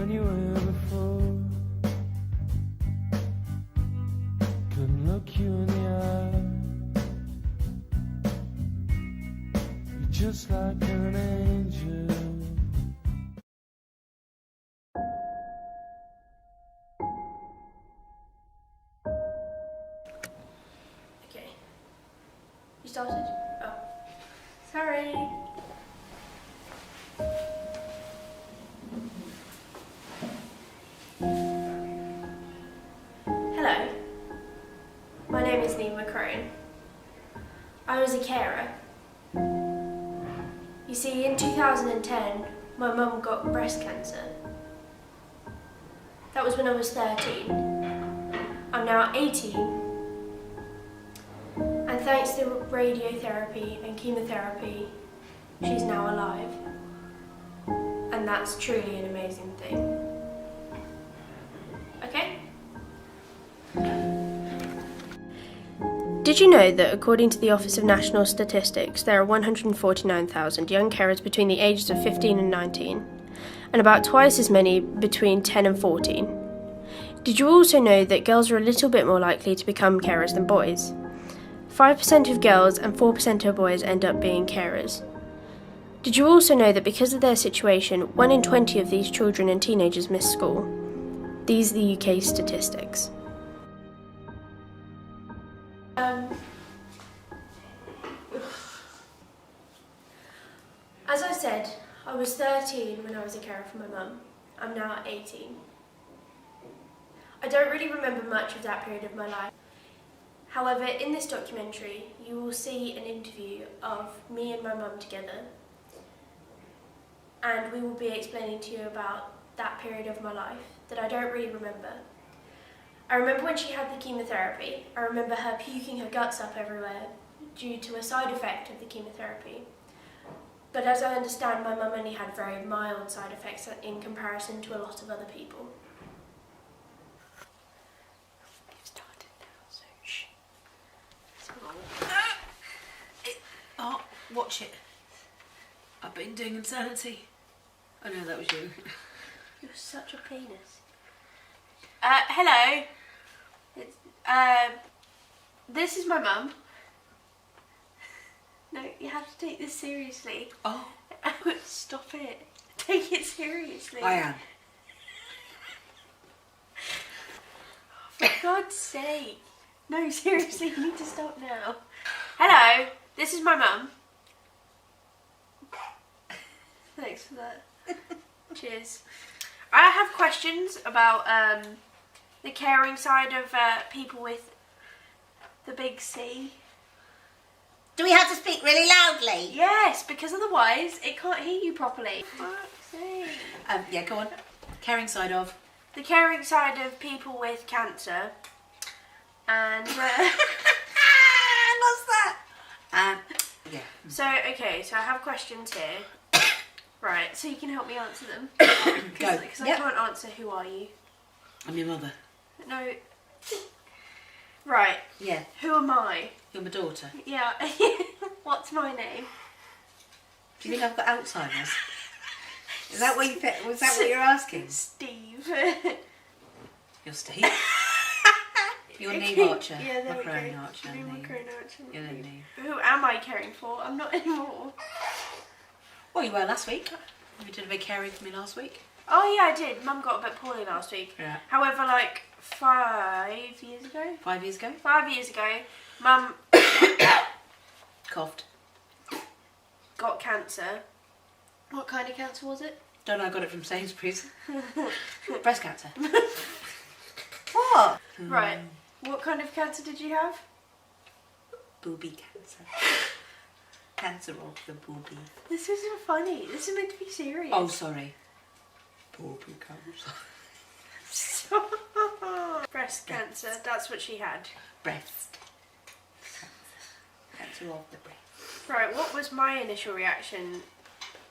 than you were before. Couldn't look you in the eye. You're just like an angel. Okay. You started? Oh. Sorry. Hello. My name is Niamh McCrone. I was a carer. You see, in 2010, my mum got breast cancer. That was when I was 13. I'm now 18. And thanks to radiotherapy and chemotherapy, she's now alive. And that's truly an amazing thing. Okay? Did you know that according to the Office of National Statistics, there are 149,000 young carers between the ages of 15 and 19, and about twice as many between 10 and 14? Did you also know that girls are a little bit more likely to become carers than boys? 5% of girls and 4% of boys end up being carers. Did you also know that because of their situation, 1 in 20 of these children and teenagers miss school? These are the UK statistics. As I said, I was 13 when I was a carer for my mum. I'm now 18. I don't really remember much of that period of my life. However, in this documentary, you will see an interview of me and my mum together, and we will be explaining to you about that period of my life that I don't really remember. I remember when she had the chemotherapy. I remember her puking her guts up everywhere due to a side effect of the chemotherapy. But as I understand, my mum only had very mild side effects in comparison to a lot of other people. We've started now, so shh. Oh, watch it. I've been doing insanity. Oh no, that was you. You're such a penis. Hello. This is my mum. No, you have to take this seriously. Oh. Stop it. Take it seriously. I am. For God's sake. No, seriously, you need to stop now. Hello, this is my mum. Thanks for that. Cheers. I have questions about the caring side of people with the big C. Do we have to speak really loudly? Yes, because otherwise it can't hear you properly. Fuck's sake. Yeah, go on. Caring side of. The caring side of people with cancer. And What's that? Yeah. so I have questions here. Right, so you can help me answer them. Go. Because I can't answer who are you. I'm your mother. No. Right. Yeah. Who am I? You're my daughter. Yeah. What's my name? Do you think I've got Alzheimer's? Is that what you was that what you're asking? Steve. You're Steve. You're Niamh Archer. Yeah, there McCrone we go. Archer. Niamh McCrone Archer. You're Niamh. Who am I caring for? I'm not anymore. Well, you were last week. You did a big caring for me last week. Oh yeah, I did. Mum got a bit poorly last week. Yeah. However, like 5 years ago. 5 years ago. 5 years ago, Mum Coughed. got cancer. What kind of cancer was it? Don't know, I got it from Sainsbury's. Breast cancer. What? Right. What kind of cancer did you have? Booby cancer. Cancer of the booby. This isn't funny. This is meant to be serious. Oh, sorry. Booby cancer. Breast cancer. That's what she had. Breast. Cancer of the breast. Right. What was my initial reaction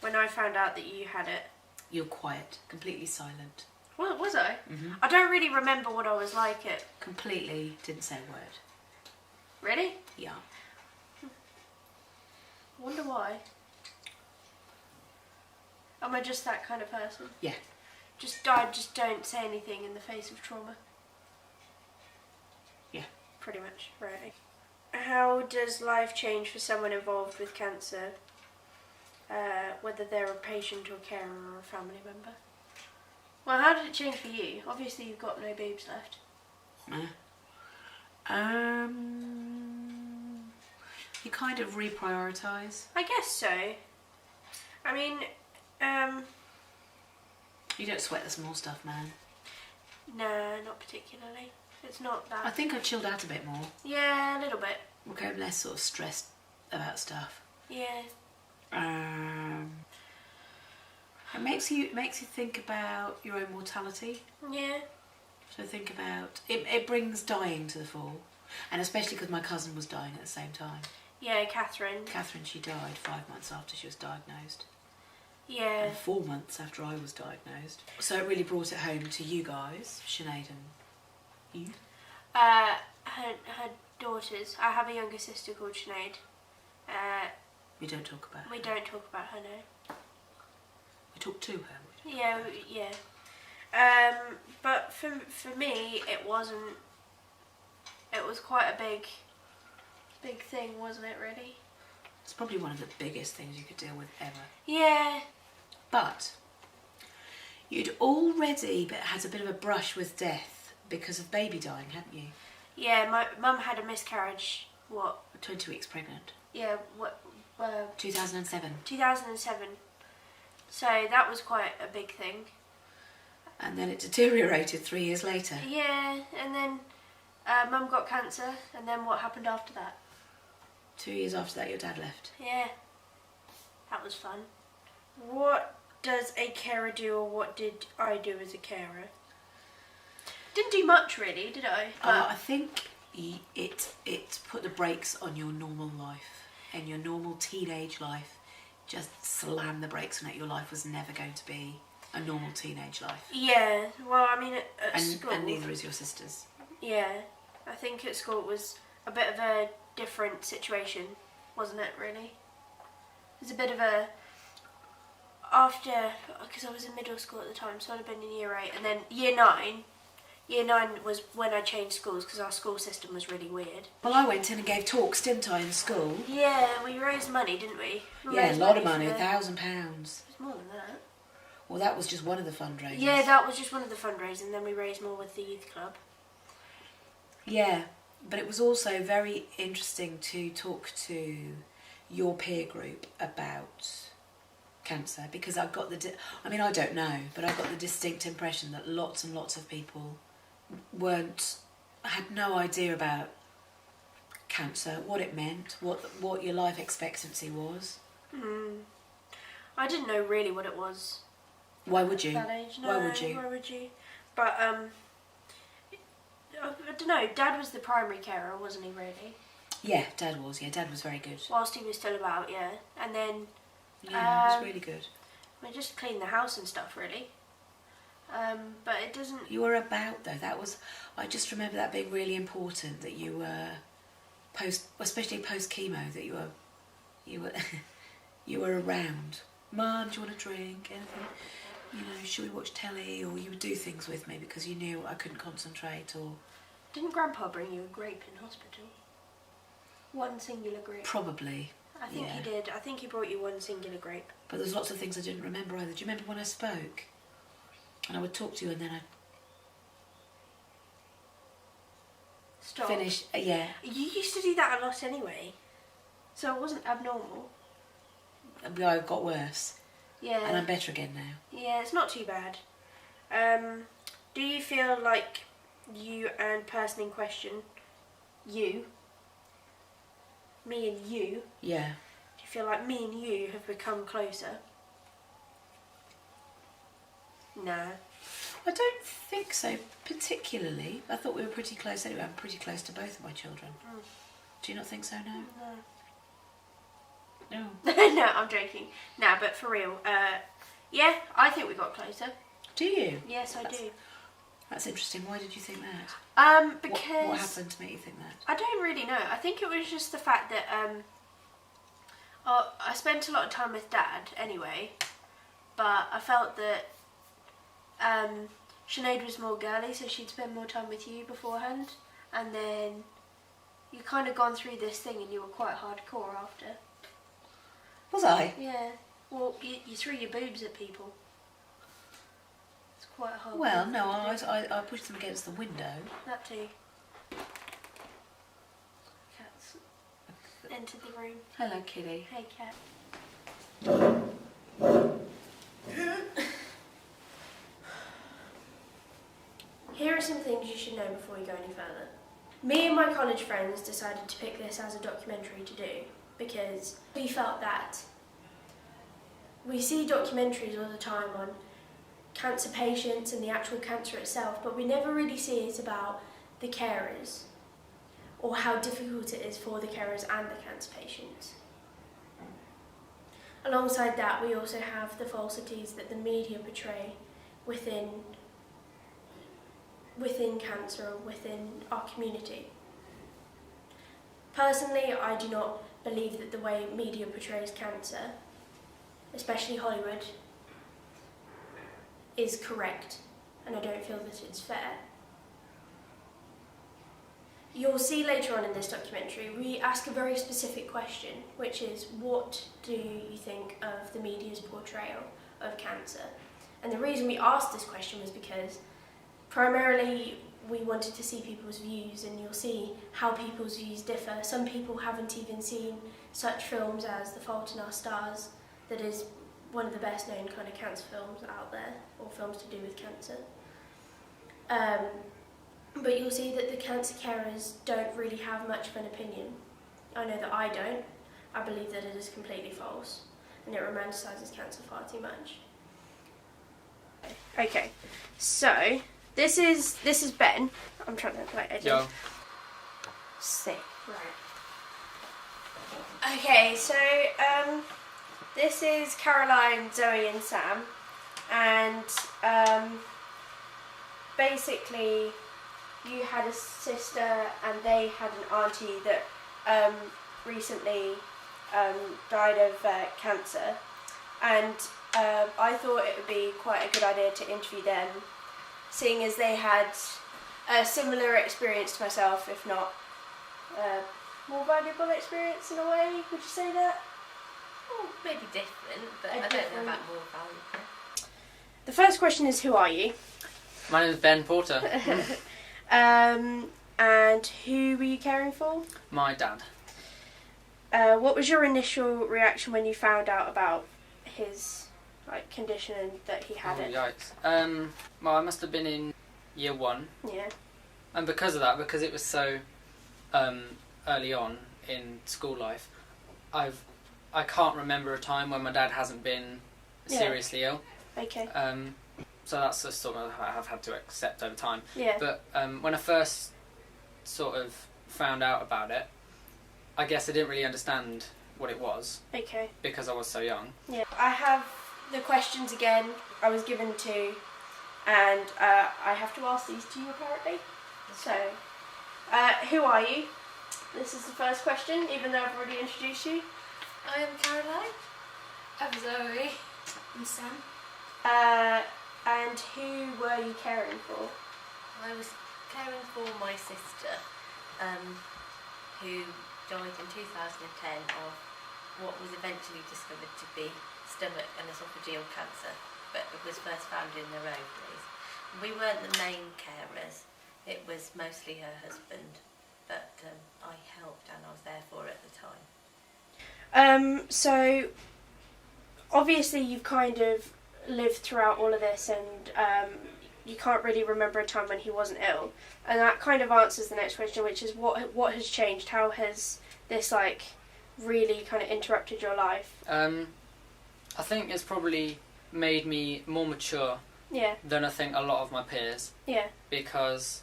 when I found out that you had it? You're quiet. Completely silent. What was I? Mm-hmm. I don't really remember what I was like it. Completely didn't say a word. Really? Yeah. I wonder why. Am I just that kind of person? Yeah. Just don't say anything in the face of trauma. Yeah. Pretty much, right. How does life change for someone involved with cancer, whether they're a patient or carer or a family member? Well, how did it change for you? Obviously you've got no boobs left. You kind of reprioritise. I guess so. I mean, You don't sweat the small stuff, man. no, not particularly. It's not that. I think I chilled out a bit more. Yeah, a little bit. Became less sort of stressed about stuff. Yeah. It makes you think about your own mortality. Yeah. So think about it. It brings dying to the fore, and especially because my cousin was dying at the same time. Yeah, Catherine. Catherine, she died 5 months after she was diagnosed. Yeah. And 4 months after I was diagnosed. So it really brought it home to you guys, Sinead and you. Her daughters. I have a younger sister called Sinead. We don't talk about her. We don't talk about her now. We talk to her. Yeah, yeah. But for me, it wasn't. It was quite a big thing, wasn't it? Really. It's probably one of the biggest things you could deal with ever. Yeah. But you'd already had a bit of a brush with death because of baby dying, hadn't you? Yeah, my mum had a miscarriage. What? 20 weeks pregnant. Yeah. What? 2007. 2007. So that was quite a big thing. And then it deteriorated 3 years later. Yeah, and then Mum got cancer, and then what happened after that? 2 years after that, your dad left. Yeah, that was fun. What does a carer do, or what did I do as a carer? Didn't do much really, did I? I think it put the brakes on your normal life and your normal teenage life. Just slam the brakes on it. Your life was never going to be a normal teenage life. Yeah, well, I mean, at school... And neither is your sister's. Yeah, I think at school it was a bit of a different situation, wasn't it, really? It was a bit of a... After... Because I was in middle school at the time, so I'd have been in year 8. And then year 9... Year 9 was when I changed schools, because our school system was really weird. Well, I went in and gave talks, didn't I, in school? Yeah, we raised money, didn't we? Yeah, a lot of money, for £1,000. It was more than that. Well, that was just one of the fundraisers. Yeah, that was just one of the fundraisers, and then we raised more with the youth club. Yeah, but it was also very interesting to talk to your peer group about cancer, because I got I mean, I don't know, but I got the distinct impression that lots and lots of people had no idea about cancer, what it meant, what your life expectancy was. I didn't know really what it was. Why would you? At that age. No, Why would you? Why would you? But I don't know. Dad was the primary carer, wasn't he? Really? Yeah, Dad was. Yeah, Dad was very good. Whilst he was still about, yeah. And then yeah, it was really good. we just cleaned the house and stuff, really. But it doesn't... You were about, though. That was... I just remember that being really important, that you were especially post chemo, that you were you were around. Mum, do you want a drink? Anything? You know, should we watch telly? Or you would do things with me because you knew I couldn't concentrate. Or Didn't Grandpa bring you a grape in hospital? One singular grape. probably. I think he did. I think he brought you one singular grape. But there's lots of things I didn't remember either. Do you remember when I spoke? And I would talk to you and then I'd Stop. finish. Yeah. You used to do that a lot anyway, so it wasn't abnormal. I got worse. Yeah. And I'm better again now. Yeah, it's not too bad. Do you feel like you and person in question, me and you, Yeah. do you feel like me and you have become closer? No. I don't think so, particularly. I thought we were pretty close anyway. I'm pretty close to both of my children. Do you not think so, no? No. No, I'm joking. No, but for real, yeah, I think we got closer. Do you? Yes, I do. That's interesting. Why did you think that? Because... What happened to make you think that? I don't really know. I think it was just the fact that, I spent a lot of time with Dad anyway, but I felt that Sinead was more girly, so she'd spend more time with you beforehand, and then you kind of gone through this thing and you were quite hardcore after. Was I? Yeah. Well, you threw your boobs at people. It's quite hard. Well, no, I pushed them against the window. That too. Cats entered the room. Hello, kitty. Hey, cat. Here are some things you should know before you go any further. Me and my college friends decided to pick this as a documentary to do because we felt that we see documentaries all the time on cancer patients and the actual cancer itself, but we never really see it about the carers or how difficult it is for the carers and the cancer patients. Alongside that, we also have the falsities that the media portray within cancer and within our community. Personally, I do not believe that the way media portrays cancer, especially Hollywood, is correct, and I don't feel that it's fair. You'll see later on in this documentary, we ask a very specific question, which is, what do you think of the media's portrayal of cancer? And the reason we asked this question was because primarily we wanted to see people's views, and you'll see how people's views differ. Some people haven't even seen such films as The Fault in Our Stars, that is one of the best known kind of cancer films out there, or films to do with cancer. But you'll see that the cancer carers don't really have much of an opinion. I know that I don't. I believe that it is completely false, and it romanticises cancer far too much. Okay, so this is Ben. I'm trying to edit. Yo. Sick. Right. Okay, so this is Caroline, Zoe, and Sam, and basically you had a sister and they had an auntie that recently died of cancer, and I thought it would be quite a good idea to interview them, seeing as they had a similar experience to myself, if not more valuable experience in a way. Would you say that? Well, maybe different, but I don't know about more valuable. The first question is, who are you? My name is Ben Porter. And who were you caring for? My dad. What was your initial reaction when you found out about his condition and that he had it? Yikes. Well, I must have been in year 1. Yeah. And because of that, because it was so early on in school life, I can't remember a time when my dad hasn't been seriously ill. Okay. So that's just sort of I have had to accept over time. Yeah. But when I first sort of found out about it, I guess I didn't really understand what it was. Okay. Because I was so young. Yeah. I have the questions again. I was given 2, and I have to ask these to you apparently. So, who are you? This is the first question, even though I've already introduced you. I am Caroline. I'm Zoe. I'm Sam. And who were you caring for? I was caring for my sister, who died in 2010 of what was eventually discovered to be stomach and esophageal cancer, but it was first found in their ovaries. We weren't the main carers, it was mostly her husband, but I helped and I was there for her at the time. So obviously you've kind of lived throughout all of this, and you can't really remember a time when he wasn't ill, and that kind of answers the next question, which is what has changed? How has this really kind of interrupted your life? I think it's probably made me more mature than I think a lot of my peers. Yeah. Because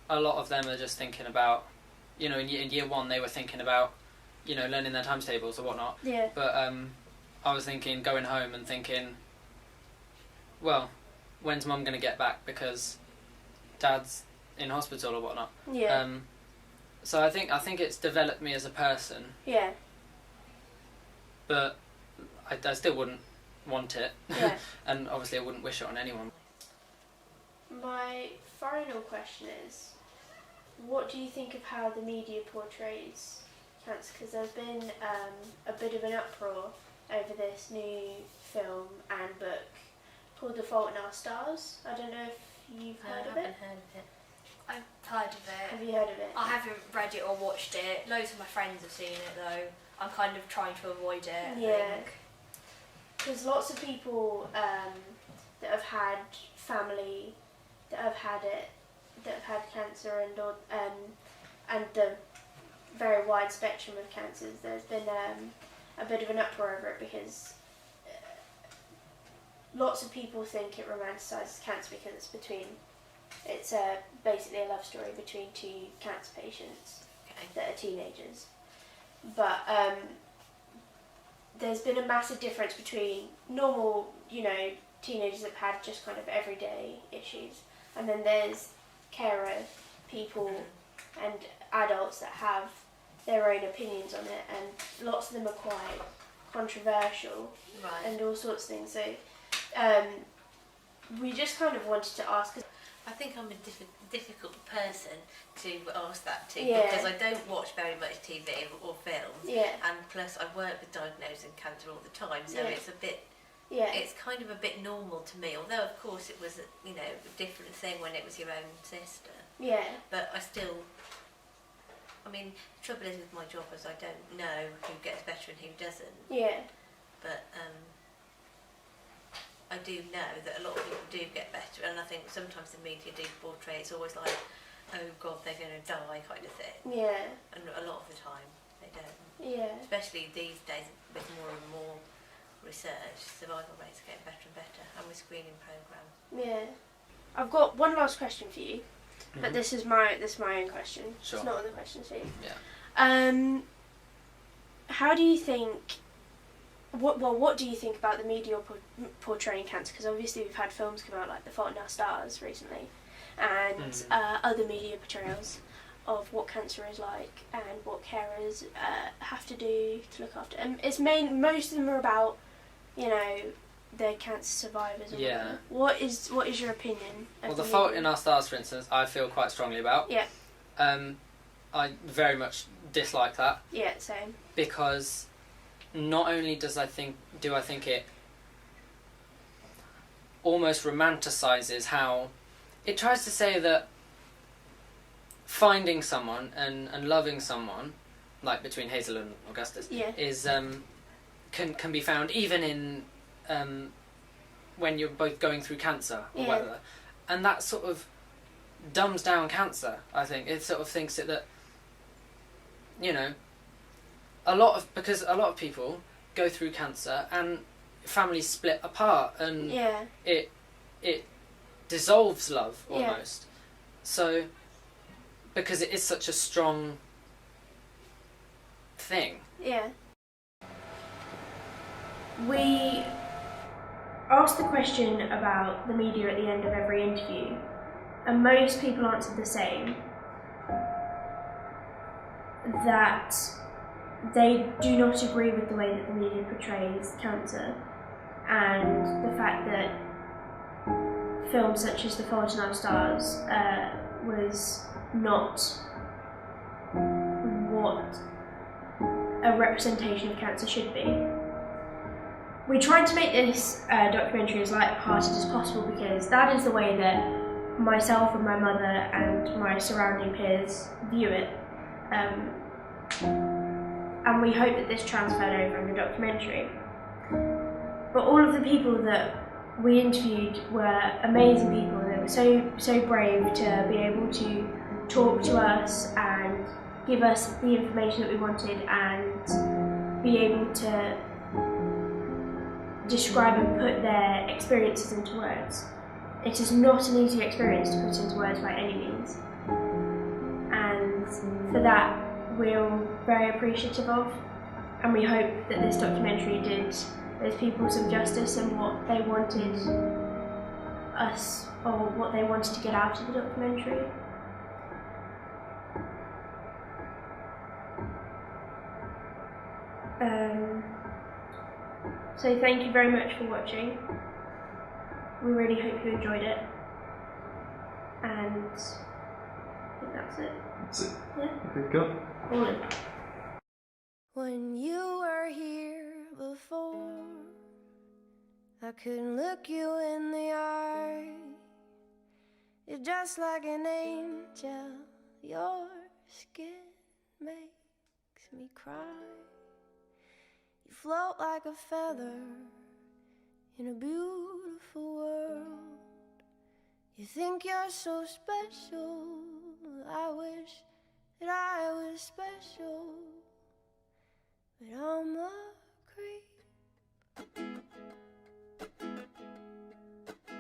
a lot of them are just thinking about, in year 1 they were thinking about, learning their times tables or whatnot. Yeah. But I was thinking, going home and thinking, well, when's Mum going to get back because Dad's in hospital or whatnot. Yeah. So I think it's developed me as a person. Yeah. But I still wouldn't want it. Yeah. And obviously I wouldn't wish it on anyone. My final question is, what do you think of how the media portrays cancer? Because there's been a bit of an uproar over this new film and book called The Fault in Our Stars. I don't know if you've heard of it. Heard of it. I've heard of it. Have you heard of it? I haven't read it or watched it. Loads of my friends have seen it though. I'm kind of trying to avoid it. Yeah. Because lots of people that have had family that have had it, that have had cancer and the very wide spectrum of cancers, there's been a bit of an uproar over it because lots of people think it romanticises cancer because it's basically a love story between two cancer patients that are teenagers. But there's been a massive difference between normal, teenagers that have had just kind of everyday issues, and then there's carer people and adults that have their own opinions on it, and lots of them are quite controversial and all sorts of things. So we just kind of wanted to ask. I think I'm a difficult person to ask that to Yeah. because I don't watch very much TV or films, and plus I work with diagnosing cancer all the time, so it's a bit. Yeah. It's kind of a bit normal to me, although of course it was a different thing when it was your own sister. Yeah. But I still. I mean, the trouble is with my job is I don't know who gets better and who doesn't. Yeah. But I do know that a lot of people do get better, and I think sometimes the media do portray it's always like, oh God, they're going to die kind of thing. Yeah. And a lot of the time they don't. Yeah. Especially these days with more and more research, survival rates are getting better and better, and with screening programs. Yeah. I've got one last question for you, but this is my own question. Sure. It's not on the questions for you. Yeah. How do you think? What do you think about the media portraying cancer? Because obviously we've had films come out like The Fault in Our Stars recently, and other media portrayals of what cancer is like and what carers have to do to look after. And most of them are about, the cancer survivors. Or Yeah. What is your opinion? Well, The Fault in Our Stars, for instance, I feel quite strongly about. Yeah. I very much dislike that. Yeah. Same. Because not only do I think it almost romanticizes how it tries to say that finding someone and loving someone, like between Hazel and Augustus, is can be found even in when you're both going through cancer or whatever, and that sort of dumbs down cancer. I think it sort of thinks that because a lot of people go through cancer and families split apart and it dissolves love almost. So because it is such a strong thing. Yeah. We asked the question about the media at the end of every interview, and most people answered the same, that they do not agree with the way that the media portrays cancer, and the fact that films such as The Fault in Our Stars was not what a representation of cancer should be. We tried to make this documentary as light-hearted as possible because that is the way that myself and my mother and my surrounding peers view it. And we hope that this transferred over in the documentary. But all of the people that we interviewed were amazing people. They were so brave to be able to talk to us and give us the information that we wanted and be able to describe and put their experiences into words. It is not an easy experience to put into words by any means. And for that, we're very appreciative of, and we hope that this documentary did those people some justice and what they wanted us, or what they wanted to get out of the documentary. So thank you very much for watching. We really hope you enjoyed it. And I think that's it. That's it. Yeah. Okay, go. All in. When you were here before, I couldn't look you in the eye. You're just like an angel. Your skin makes me cry. You float like a feather in a beautiful world. You think you're so special. I wish that I was special, but I'm a creep,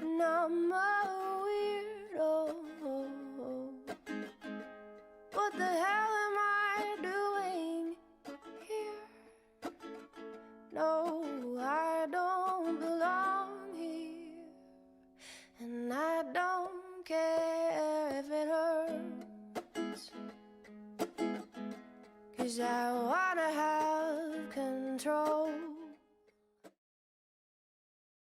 and I'm a weirdo. What the hell am I doing here? No, I don't belong here, and I don't care if it hurts, 'cause I wanna have control.